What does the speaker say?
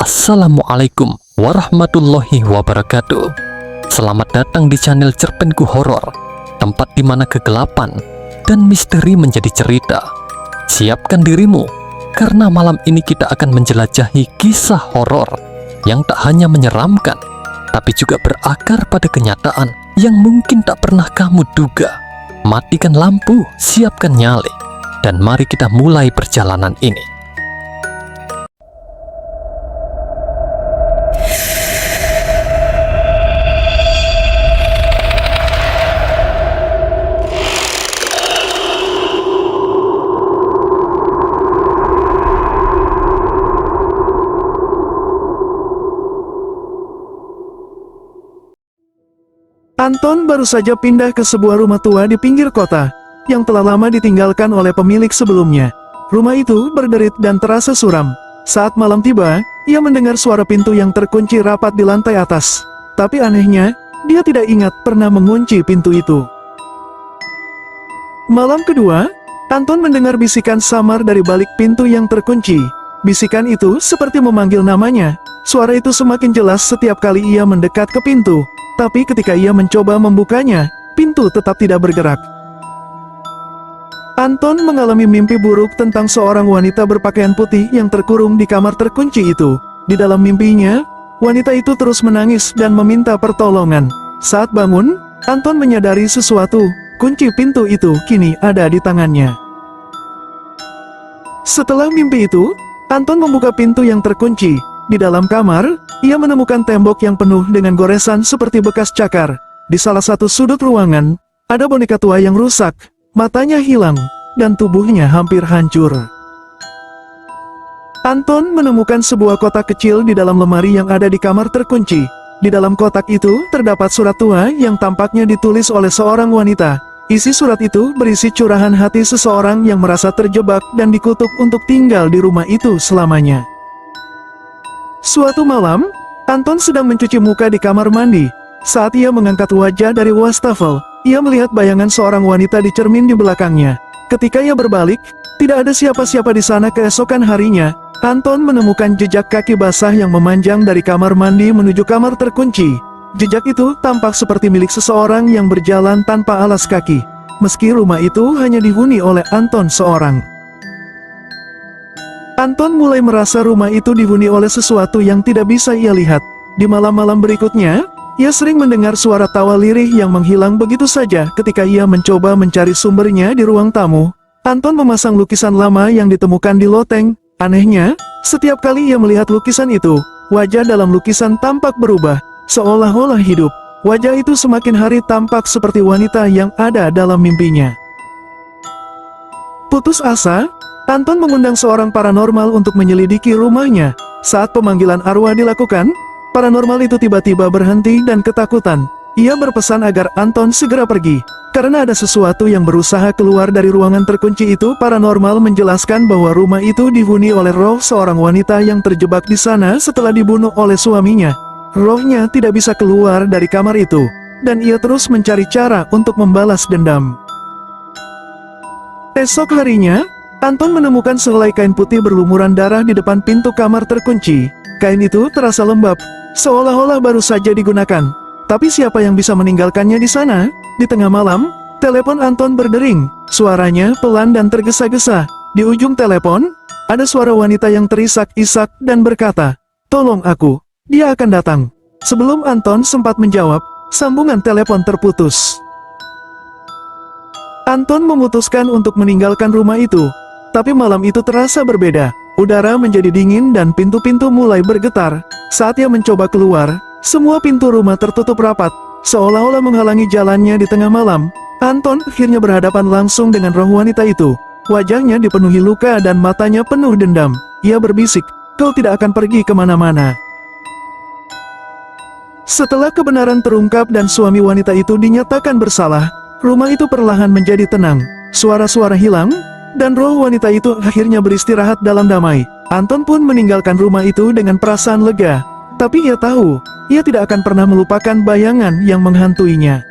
Assalamualaikum warahmatullahi wabarakatuh. Selamat datang di channel Cerpenku Horor, tempat di mana kegelapan dan misteri menjadi cerita. Siapkan dirimu, karena malam ini kita akan menjelajahi kisah horor yang tak hanya menyeramkan, tapi juga berakar pada kenyataan yang mungkin tak pernah kamu duga. Matikan lampu, siapkan nyali, dan mari kita mulai perjalanan ini. Anton baru saja pindah ke sebuah rumah tua di pinggir kota, yang telah lama ditinggalkan oleh pemilik sebelumnya. Rumah itu berderit dan terasa suram. Saat malam tiba, ia mendengar suara pintu yang terkunci rapat di lantai atas. Tapi anehnya, dia tidak ingat pernah mengunci pintu itu. Malam kedua, Anton mendengar bisikan samar dari balik pintu yang terkunci. Bisikan itu seperti memanggil namanya. Suara itu semakin jelas setiap kali ia mendekat ke pintu. Tapi ketika ia mencoba membukanya, pintu tetap tidak bergerak. Anton mengalami mimpi buruk tentang seorang wanita berpakaian putih yang terkurung di kamar terkunci itu. Di dalam mimpinya, wanita itu terus menangis dan meminta pertolongan. Saat bangun, Anton menyadari sesuatu, kunci pintu itu kini ada di tangannya. Setelah mimpi itu, Anton membuka pintu yang terkunci. Di dalam kamar, ia menemukan tembok yang penuh dengan goresan seperti bekas cakar. Di salah satu sudut ruangan, ada boneka tua yang rusak, matanya hilang, dan tubuhnya hampir hancur. Anton menemukan sebuah kotak kecil di dalam lemari yang ada di kamar terkunci. Di dalam kotak itu, terdapat surat tua yang tampaknya ditulis oleh seorang wanita. Isi surat itu berisi curahan hati seseorang yang merasa terjebak dan dikutuk untuk tinggal di rumah itu selamanya. Suatu malam, Anton sedang mencuci muka di kamar mandi. Saat ia mengangkat wajah dari wastafel, ia melihat bayangan seorang wanita di cermin di belakangnya. Ketika ia berbalik, tidak ada siapa-siapa di sana. Keesokan harinya, Anton menemukan jejak kaki basah yang memanjang dari kamar mandi menuju kamar terkunci. Jejak itu tampak seperti milik seseorang yang berjalan tanpa alas kaki. Meski rumah itu hanya dihuni oleh Anton seorang. Anton mulai merasa rumah itu dihuni oleh sesuatu yang tidak bisa ia lihat. Di malam-malam berikutnya, ia sering mendengar suara tawa lirih yang menghilang begitu saja. Ketika ia mencoba mencari sumbernya di ruang tamu, Anton memasang lukisan lama yang ditemukan di loteng. Anehnya, setiap kali ia melihat lukisan itu, wajah dalam lukisan tampak berubah, seolah-olah hidup. Wajah itu semakin hari tampak seperti wanita yang ada dalam mimpinya. Putus asa, Anton mengundang seorang paranormal untuk menyelidiki rumahnya. Saat pemanggilan arwah dilakukan, paranormal itu tiba-tiba berhenti dan ketakutan. Ia berpesan agar Anton segera pergi, karena ada sesuatu yang berusaha keluar dari ruangan terkunci itu. Paranormal menjelaskan bahwa rumah itu dihuni oleh roh seorang wanita yang terjebak di sana setelah dibunuh oleh suaminya. Rohnya tidak bisa keluar dari kamar itu, dan ia terus mencari cara untuk membalas dendam. Esok harinya, Anton menemukan sehelai kain putih berlumuran darah di depan pintu kamar terkunci. Kain itu terasa lembab, seolah-olah baru saja digunakan. Tapi siapa yang bisa meninggalkannya di sana? Di tengah malam, telepon Anton berdering. Suaranya pelan dan tergesa-gesa. Di ujung telepon, ada suara wanita yang terisak-isak dan berkata, "Tolong aku, dia akan datang." Sebelum Anton sempat menjawab, sambungan telepon terputus. Anton memutuskan untuk meninggalkan rumah itu. Tapi malam itu terasa berbeda. Udara menjadi dingin dan pintu-pintu mulai bergetar. Saat ia mencoba keluar, semua pintu rumah tertutup rapat, seolah-olah menghalangi jalannya. Di tengah malam, Anton akhirnya berhadapan langsung dengan roh wanita itu. Wajahnya dipenuhi luka dan matanya penuh dendam. Ia berbisik, "Kau tidak akan pergi kemana-mana." Setelah kebenaran terungkap dan suami wanita itu dinyatakan bersalah, rumah itu perlahan menjadi tenang. Suara-suara hilang, dan roh wanita itu akhirnya beristirahat dalam damai. Anton pun meninggalkan rumah itu dengan perasaan lega. Tapi ia tahu, ia tidak akan pernah melupakan bayangan yang menghantuinya.